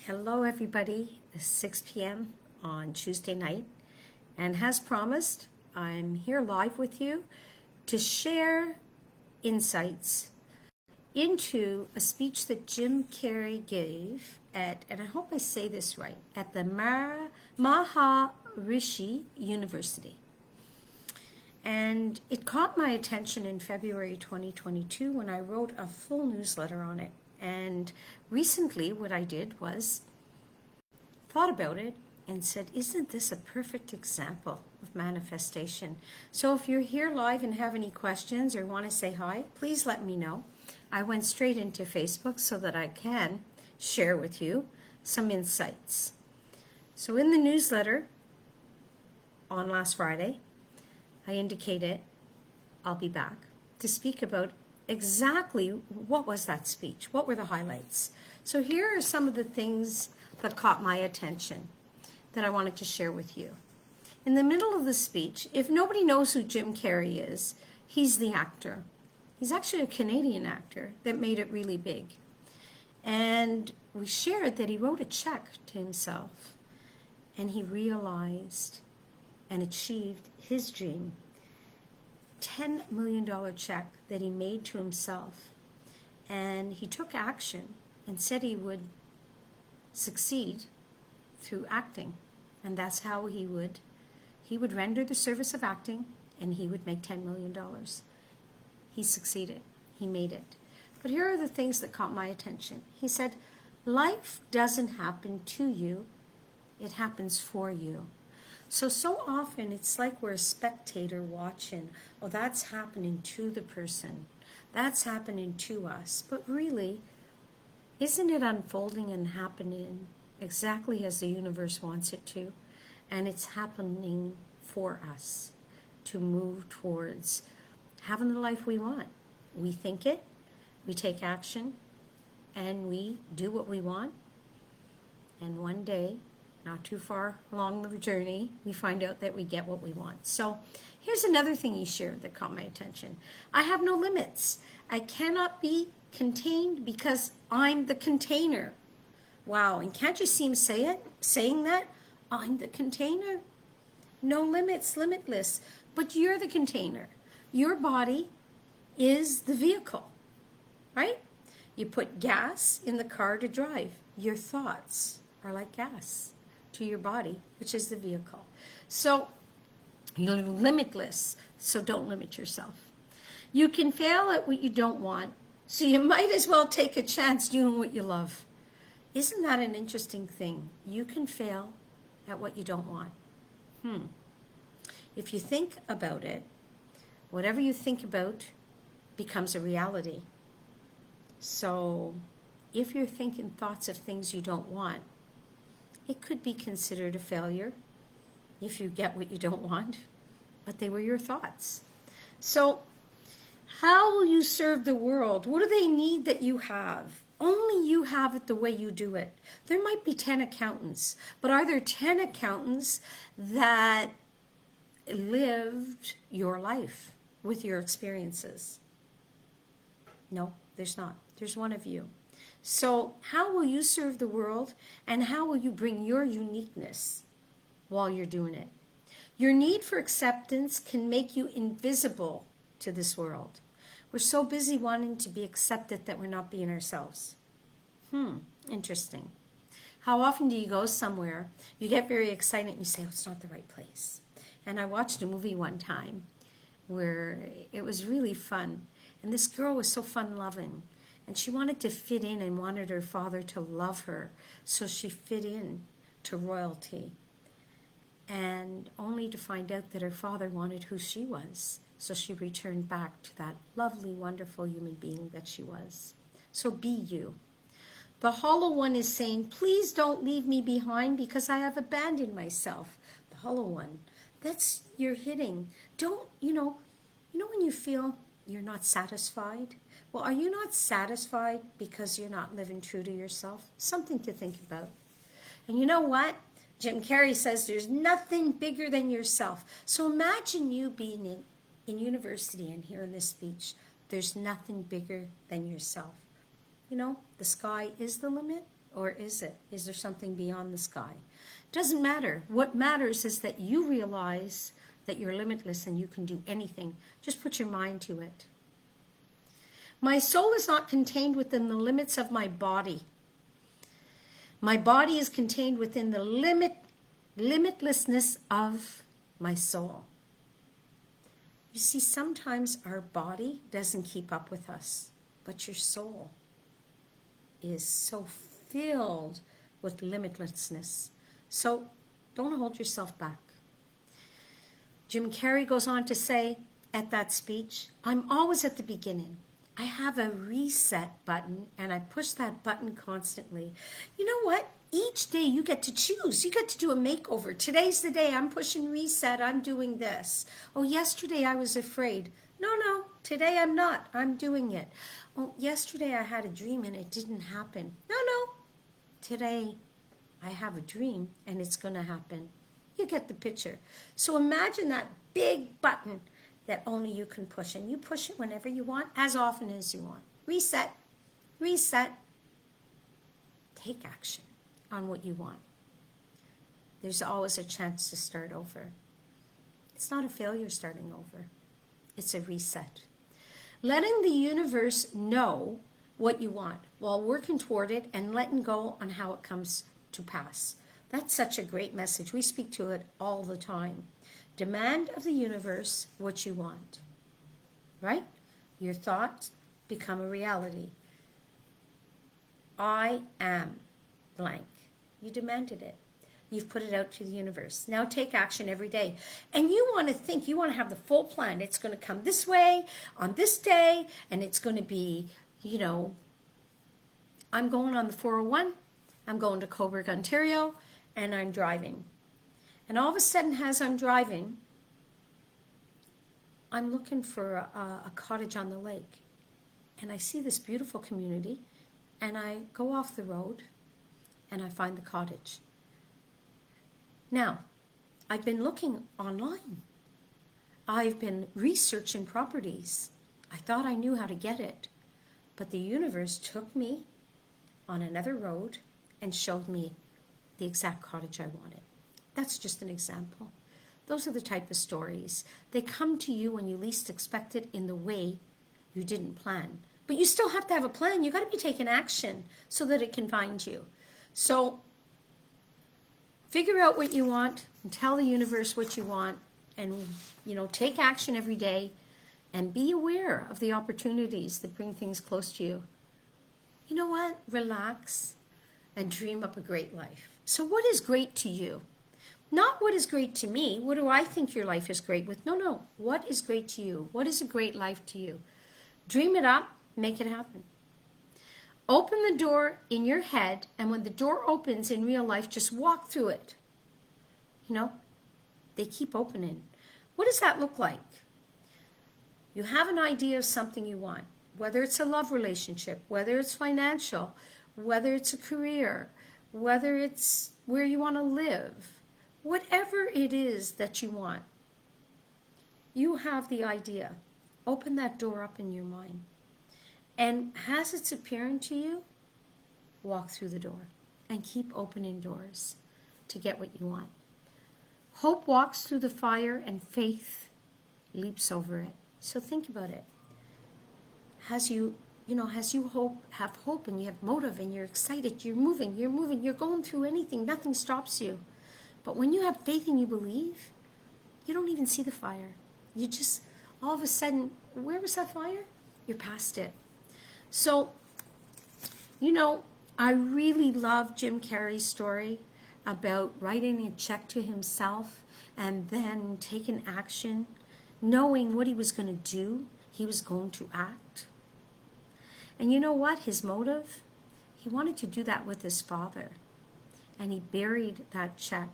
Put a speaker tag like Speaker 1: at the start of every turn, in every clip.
Speaker 1: Hello, everybody. It's 6 p.m. on Tuesday night. And as promised, I'm here live with you to share insights into a speech that Jim Carrey gave at, and I hope I say this right, at the Maharishi University. And it caught my attention in February 2022 when I wrote a full newsletter on it. And recently what I did was thought about it and said, isn't this a perfect example of manifestation? So if you're here live and have any questions or want to say hi, please let me know. I went straight into Facebook so that I can share with you some insights. So in the newsletter on last Friday, I indicated I'll be back to speak about exactly what was that speech, what were the highlights. So here are some of the things that caught my attention that I wanted to share with you. In the middle of the speech, if nobody knows who Jim Carrey is, he's the actor. He's actually a Canadian actor that made it really big. And we shared that he wrote a check to himself and he realized and achieved his dream. $10 million check that he made to himself. And he took action and said he would succeed through acting. And that's how he would render the service of acting and he would make $10 million. He succeeded. He made it. But here are the things that caught my attention. He said, life doesn't happen to you. It happens for you. So often it's like we're a spectator watching. Oh, that's happening to the person. That's happening to us. But really, isn't it unfolding and happening exactly as the universe wants it to? And it's happening for us to move towards having the life we want. We think it, we take action, and we do what we want. And one day, not too far along the journey, we find out that we get what we want. So here's another thing he shared that caught my attention. I have no limits. I cannot be contained because I'm the container. Wow, and can't you see him saying that? I'm the container. No limits, limitless. But you're the container. Your body is the vehicle, right? You put gas in the car to drive. Your thoughts are like gas to your body, which is the vehicle. So you're limitless, so don't limit yourself. You can fail at what you don't want, so you might as well take a chance doing what you love. Isn't that an interesting thing? You can fail at what you don't want. If you think about it, whatever you think about becomes a reality. So if you're thinking thoughts of things you don't want, it could be considered a failure if you get what you don't want, but they were your thoughts. So how will you serve the world? What do they need that you have? Only you have it the way you do it. There might be 10 accountants, but are there 10 accountants that lived your life with your experiences? No, there's not. There's one of you. So how will you serve the world and how will you bring your uniqueness while you're doing it? Your need for acceptance can make you invisible to this world. We're so busy wanting to be accepted that we're not being ourselves. Interesting. How often do you go somewhere, you get very excited and you say, oh, it's not the right place. And I watched a movie one time where it was really fun. And this girl was so fun-loving. And she wanted to fit in and wanted her father to love her. So she fit in to royalty. And only to find out that her father wanted who she was. So she returned back to that lovely, wonderful human being that she was. So be you. The hollow one is saying, please don't leave me behind because I have abandoned myself. The hollow one, that's you're hitting. Don't, you know when you feel you're not satisfied? Well, are you not satisfied because you're not living true to yourself? Something to think about. And you know what? Jim Carrey says there's nothing bigger than yourself. So imagine you being in university and hearing this speech. There's nothing bigger than yourself. The sky is the limit. Or is it? Is there something beyond the sky? Doesn't matter. What matters is that you realize that you're limitless and you can do anything. Just put your mind to it. My soul is not contained within the limits of my body. My body is contained within the limitlessness of my soul. You see, sometimes our body doesn't keep up with us, but your soul is so filled with limitlessness. So don't hold yourself back. Jim Carrey goes on to say at that speech, I'm always at the beginning. I have a reset button and I push that button constantly. You know what? Each day you get to choose. You get to do a makeover. Today's the day I'm pushing reset. I'm doing this. Oh, yesterday I was afraid. No, today I'm not. I'm doing it. Oh, yesterday I had a dream and it didn't happen. No, today I have a dream and it's going to happen. You get the picture. So imagine that big button that only you can push. And you push it whenever you want, as often as you want. Reset. Take action on what you want. There's always a chance to start over. It's not a failure starting over. It's a reset. Letting the universe know what you want while working toward it and letting go on how it comes to pass. That's such a great message. We speak to it all the time. Demand of the universe what you want, right? Your thoughts become a reality. I am blank. You demanded it. You've put it out to the universe. Now take action every day. And you want to think, you want to have the full plan. It's going to come this way on this day, and it's going to be, I'm going on the 401, I'm going to Coburg, Ontario, and I'm driving. And all of a sudden, as I'm driving, I'm looking for a cottage on the lake. And I see this beautiful community, and I go off the road, and I find the cottage. Now, I've been looking online. I've been researching properties. I thought I knew how to get it. But the universe took me on another road and showed me the exact cottage I wanted. That's just an example. Those are the type of stories. They come to you when you least expect it in the way you didn't plan. But you still have to have a plan. You got to be taking action so that it can find you. So figure out what you want and tell the universe what you want, and take action every day and be aware of the opportunities that bring things close to you. You know what? Relax and dream up a great life. So what is great to you? Not what is great to me. What do I think your life is great with? No. What is great to you? What is a great life to you? Dream it up, make it happen. Open the door in your head, and when the door opens in real life, just walk through it. They keep opening. What does that look like? You have an idea of something you want, whether it's a love relationship, whether it's financial, whether it's a career, whether it's where you want to live, whatever it is that you want. You have the idea. Open that door up in your mind. And as it's appearing to you, walk through the door and keep opening doors to get what you want. Hope walks through the fire and faith leaps over it. So think about it. As you have hope and you have motive and you're excited, you're moving, you're going through anything, nothing stops you. But when you have faith and you believe, you don't even see the fire. You just, all of a sudden, where was that fire? You're past it. So, I really love Jim Carrey's story about writing a check to himself and then taking action, knowing what he was going to do, he was going to act. And you know what? His motive? He wanted to do that with his father. And he buried that check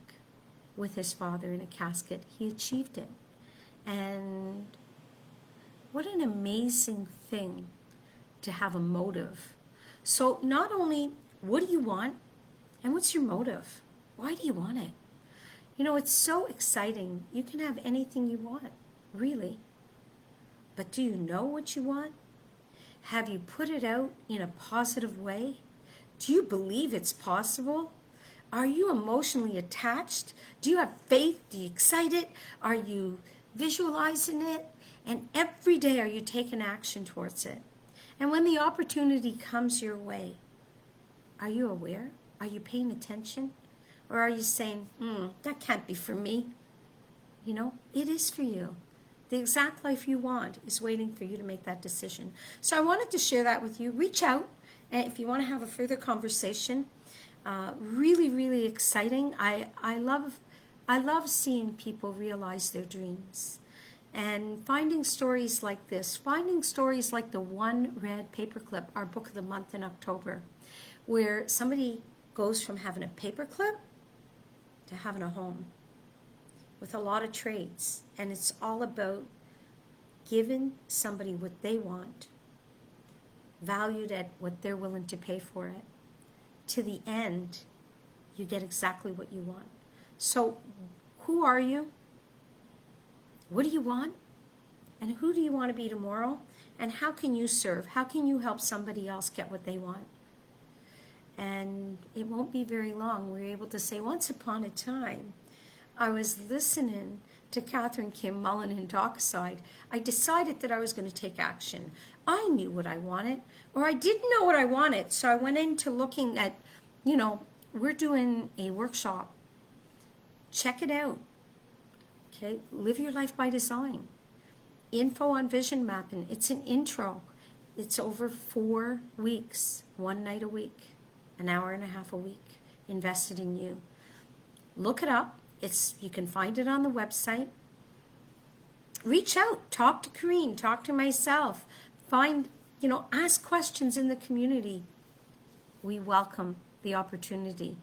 Speaker 1: with his father in a casket. He achieved it. And what an amazing thing to have a motive. So not only what do you want, and what's your motive? Why do you want it? It's so exciting. You can have anything you want, really. But do you know what you want? Have you put it out in a positive way? Do you believe it's possible? Are you emotionally attached? Do you have faith? Do you excited? Are you visualizing it? And every day, are you taking action towards it? And when the opportunity comes your way, are you aware? Are you paying attention? Or are you saying, that can't be for me? You know, it is for you. The exact life you want is waiting for you to make that decision. So I wanted to share that with you. Reach out if you want to have a further conversation. Really, really exciting. I love seeing people realize their dreams. And finding stories like this, finding stories like the One Red Paperclip, our book of the month in October, where somebody goes from having a paperclip to having a home with a lot of trades. And it's all about giving somebody what they want, valued at what they're willing to pay for it. To the end, you get exactly what you want. So who are you? What do you want? And who do you want to be tomorrow? And how can you serve? How can you help somebody else get what they want? And it won't be very long. We're able to say, once upon a time, I was listening to Katherine Kim Mullen in Dockside. I decided that I was going to take action. I knew what I wanted, or I didn't know what I wanted. So I went into looking at, we're doing a workshop. Check it out. Okay, Live Your Life by Design. Info on vision mapping. It's an intro. It's over 4 weeks, 1 night a week, an hour and a half a week, invested in you. Look it up. You can find it on the website. Reach out. Talk to Katherine. Talk to myself. Ask questions in the community. We welcome the opportunity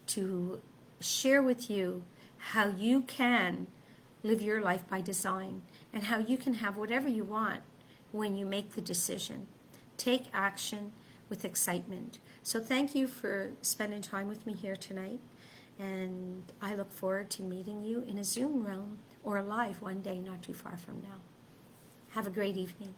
Speaker 1: to share with you how you can live your life by design and how you can have whatever you want when you make the decision. Take action with excitement. So thank you for spending time with me here tonight. And I look forward to meeting you in a Zoom room or live one day not too far from now. Have a great evening.